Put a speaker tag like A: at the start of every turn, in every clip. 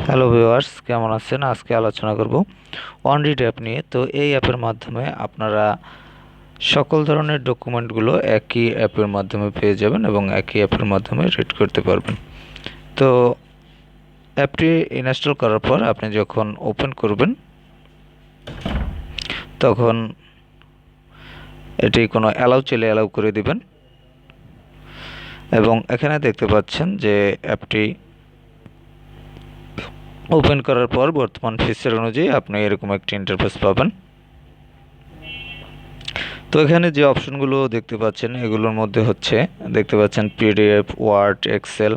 A: Hello viewers, কেমন আছেন? আজকে আলোচনা করব OneRead অ্যাপ নিয়ে। তো এই অ্যাপের মাধ্যমে আপনারা সকল ধরনের ডকুমেন্টগুলো একই অ্যাপের মাধ্যমে পেয়ে যাবেন এবং একই অ্যাপের মাধ্যমে রিড করতে পারবেন। তো অ্যাপটি ইনস্টল করার পর আপনি যখন ওপেন করবেন তখন এটি কোনো অ্যালাউ চাইলে অ্যালাউ করে দিবেন এবং এখানে দেখতে পাচ্ছেন যে অ্যাপটি ওপেন করার পর বর্তমান ফিচার অনুযায়ী আপনি এরকম একটি ইন্টারফেস পাবেন। তো এখানে যে অপশনগুলো দেখতে পাচ্ছেন এগুলোর মধ্যে হচ্ছে দেখতে পাচ্ছেন পিডিএফ, ওয়ার্ড, এক্সেল,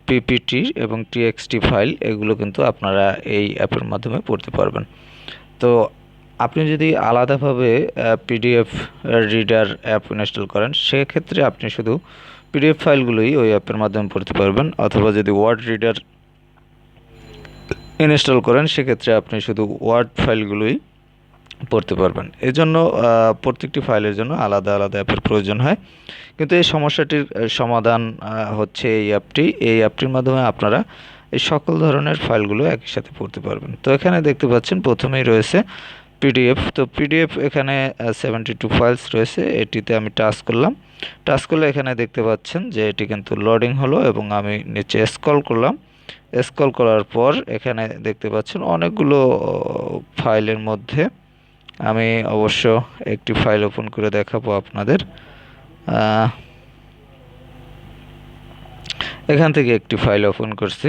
A: পিপিটি এবং টিএক্সটি ফাইল। এগুলো কিন্তু আপনারা এই অ্যাপের মাধ্যমে পড়তে পারবেন। তো আপনি যদি আলাদাভাবে পিডিএফ রিডার অ্যাপ ইনস্টল করেন সেক্ষেত্রে আপনি শুধু পিডিএফ ফাইলগুলোই ওই অ্যাপের মাধ্যমে পড়তে পারবেন, অথবা যদি ওয়ার্ড রিডার ইনস্টল করেন সেক্ষেত্রে আপনি শুধু ওয়ার্ড ফাইলগুলোই পড়তে পারবেন। এজন্য প্রত্যেকটি ফাইলের জন্য আলাদা আলাদা অ্যাপের প্রয়োজন হয়। কিন্তু এই সমস্যাটির সমাধান হচ্ছে এই অ্যাপটির মাধ্যমে আপনারা এই সকল ধরনের ফাইলগুলো একই সাথে পড়তে পারবেন। তো এখানে দেখতে পাচ্ছেন প্রথমেই রয়েছে পিডিএফ। তো পিডিএফ এখানে 72 ফাইলস রয়েছে। এটিতে আমি টাচ করলাম। টাচ করলে এখানে দেখতে পাচ্ছেন যে এটি কিন্তু লোডিং হলো এবং আমি নিচে স্ক্রল করলাম। স্ক্রল করার পর এখানে দেখতে পাচ্ছেন অনেকগুলো ফাইলের মধ্যে আমি অবশ্য একটি ফাইল ওপেন করে দেখাবো আপনাদের। এখান থেকে একটি ফাইল ওপেন করছি।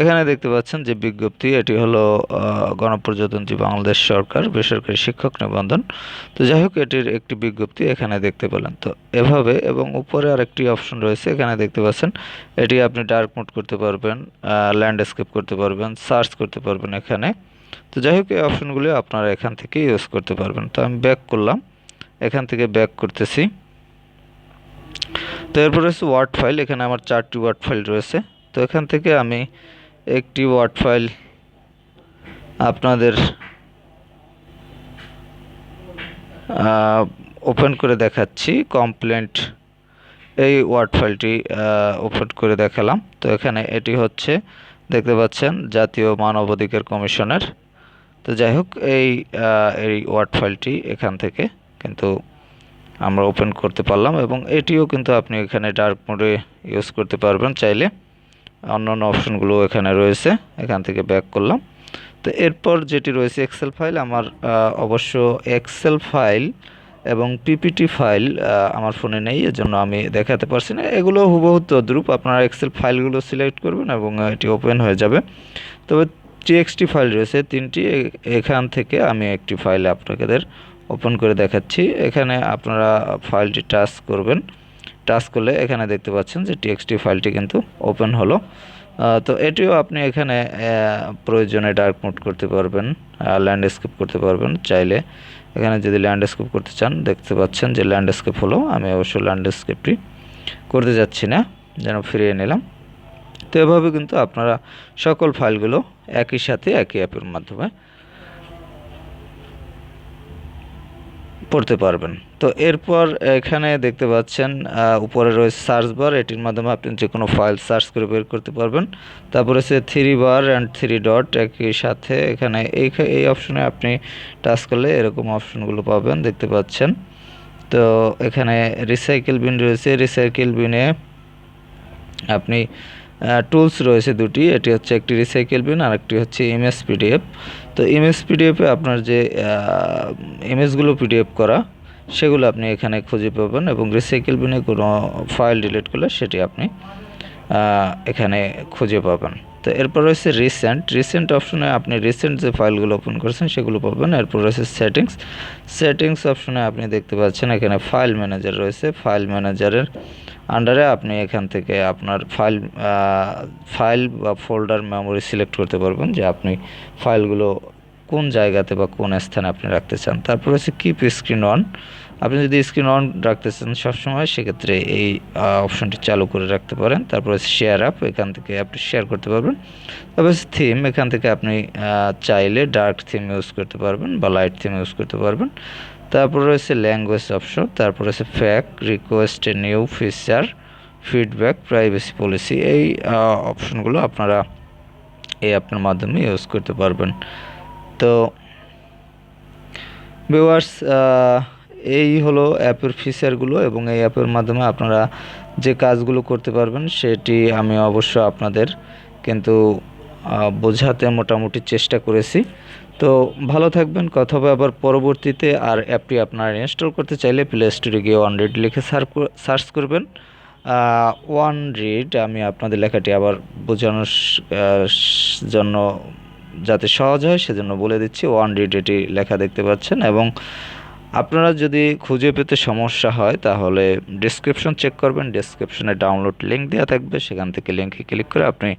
A: এখানে দেখতে পাচ্ছেন যে বিজ্ঞপ্তি, এটি হলো গণপ্রজাতন্ত্রী বাংলাদেশ সরকার বেসরকারি শিক্ষক নিবন্ধন। তো যাই হোক, এটির একটি বিজ্ঞপ্তি এখানে দেখতে পেলেন। তো এভাবে, এবং উপরে আরেকটি অপশন রয়েছে এখানে দেখতে পাচ্ছেন, এটি আপনি ডার্ক মোড করতে পারবেন, ল্যান্ডস্কেপ করতে পারবেন, সার্চ করতে পারবেন এখানে। তো যাই হোক, এই অপশনগুলি আপনারা এখান থেকে ইউজ করতে পারবেন। তো আমি ব্যাক করলাম, এখান থেকে ব্যাক করতেছি। তো এরপর রয়েছে ওয়ার্ড ফাইল। এখানে আমার 4টি ওয়ার্ড ফাইল রয়েছে। তো এখান থেকে আমি একটি ওয়ার্ড ফাইল আপনাদের ওপেন করে দেখাচ্ছি। কমপ্লেন্ট, এই ওয়ার্ড ফাইলটি ওপেন করে দেখালাম। তো এখানে এটি হচ্ছে দেখতে পাচ্ছেন জাতীয় মানবাধিকার কমিশনের। তো যাই হোক, এই ওয়ার্ড ফাইলটি এখান থেকে কিন্তু আমরা ওপেন করতে পারলাম, এবং এটিও কিন্তু আপনি এখানে ডার্ক মোডে ইউজ করতে পারবেন চাইলে। অন্যান্য অপশনগুলো এখানে রয়েছে। এখান থেকে ব্যাক করলাম। তো এরপর যেটি রয়েছে এক্সেল ফাইল। আমার অবশ্য এক্সেল ফাইল এবং পিপিটি ফাইল আমার ফোনে নেই, এজন্য আমি দেখাতে পারছি না। এগুলো হুবহু তদ্রূপ। আপনারা এক্সেল ফাইলগুলো সিলেক্ট করবেন এবং এটি ওপেন হয়ে যাবে। তবে টিএক্সটি ফাইল রয়েছে 3টি। এখান থেকে আমি একটি ফাইল আপনাদের ওপেন করে দেখাচ্ছি। এখানে আপনারা ফাইলটি টাচ করবেন। টাচ করলে এখানে দেখতে পাচ্ছেন যে টিএক্সটি ফাইলটি কিন্তু ওপেন হলো। তো এটিও আপনি এখানে প্রয়োজনে ডার্ক মোড করতে পারবেন, ল্যান্ডস্কেপ করতে পারবেন চাইলে। এখানে যদি ল্যান্ডস্কেপ করতে চান দেখতে পাচ্ছেন যে ল্যান্ডস্কেপ হলো। আমি অবশ্য ল্যান্ডস্কেপটি করতে যাচ্ছি না, যেন ফিরিয়ে নিলাম। তো এভাবে কিন্তু আপনারা সকল ফাইলগুলো একই সাথে একই অ্যাপের মাধ্যমে পড়তে পারবেন। তো এরপর এখানে দেখতে পাচ্ছেন উপরে রয়েছে সার্চ বার। এটির মাধ্যমে আপনি যে কোনো ফাইল সার্চ করে বের করতে পারবেন। তারপরে হচ্ছে 3 বার অ্যান্ড 3 ডট একই সাথে। এখানে এই অপশনে আপনি টাচ করলে এরকম অপশনগুলো পাবেন, দেখতে পাচ্ছেন। তো এখানে রিসাইকেল বিন রয়েছে। রিসাইকেল বিনে আপনি টুলস রয়েছে 2টি। এটি হচ্ছে একটি রিসাইকেল বিন আর একটি হচ্ছে ইমেজ পিডিএফ। তো ইমেজ পিডিএফে আপনার যে ইমেজগুলো পিডিএফ করা সেগুলো আপনি এখানে খুঁজে পাবেন, এবং রিসাইকেল বিনে কোনো ফাইল ডিলিট করলে সেটি আপনি এখানে খুঁজে পাবেন। তো এরপর রয়েছে রিসেন্ট অপশনে আপনি রিসেন্ট যে ফাইলগুলো ওপেন করেছেন সেগুলো পাবেন। এরপর রয়েছে সেটিংস অপশনে আপনি দেখতে পাচ্ছেন এখানে ফাইল ম্যানেজার রয়েছে। ফাইল ম্যানেজারের আন্ডারে আপনি এখান থেকে আপনার ফাইল বা ফোল্ডার মেমোরি সিলেক্ট করতে পারবেন যে আপনি ফাইলগুলো কোন জায়গাতে বা কোন স্থানে আপনি রাখতে চান। তারপর হচ্ছে কিপ স্ক্রিন অন। আপনি যদি স্ক্রিন অন রাখতে চান সবসময়, সেক্ষেত্রে এই অপশনটি চালু করে রাখতে পারেন। তারপর হচ্ছে শেয়ার আপ, এখান থেকে আপনি শেয়ার করতে পারবেন। তারপর হচ্ছে থিম, এখান থেকে আপনি চাইলে ডার্ক থিম ইউজ করতে পারবেন বা লাইট থিম ইউজ করতে পারবেন। তারপর রয়েছে ল্যাঙ্গুয়েজ অপশন। তারপর রয়েছে FAQ, request, new feature, feedback, privacy policy. এই অপশনগুলো আপনারা এই অ্যাপের মাধ্যমে ইউজ করতে পারবেন। তো ভিউয়ার্স, এই হলো অ্যাপের ফিচারগুলো, এবং এই অ্যাপের মাধ্যমে আপনারা যে কাজগুলো করতে পারবেন সেটি আমি অবশ্য আপনাদের কিন্তু বোঝাতে মোটামুটি চেষ্টা করেছি। তো ভালো থাকবেন, কথা হবে আবার পরবর্তীতে। আর অ্যাপটি আপনারা ইনস্টল করতে চাইলে প্লে স্টোরে গিয়ে ওয়ান রিড লিখে সার্চ করবেন। ওয়ান রিড, আমি আপনাদের লেখাটি আবার বোঝানোর জন্য যাতে সহজ হয় সেজন্য বলে দিচ্ছি। ওয়ান রিড এটি লেখা দেখতে পাচ্ছেন, এবং আপনারা যদি খুঁজে পেতে সমস্যা হয় তাহলে ডেসক্রিপশন চেক করবেন, ডেসক্রিপশনে ডাউনলোড লিঙ্ক দেওয়া থাকবে, সেখান থেকে লিঙ্কে ক্লিক করে আপনি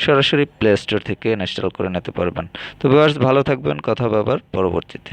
A: সরাসরি প্লে স্টোর থেকে ইনস্টল করে নিতে পারবেন। তো ভিউয়ার্স, ভালো থাকবেন, কথা হবে আবার পরবর্তীতে।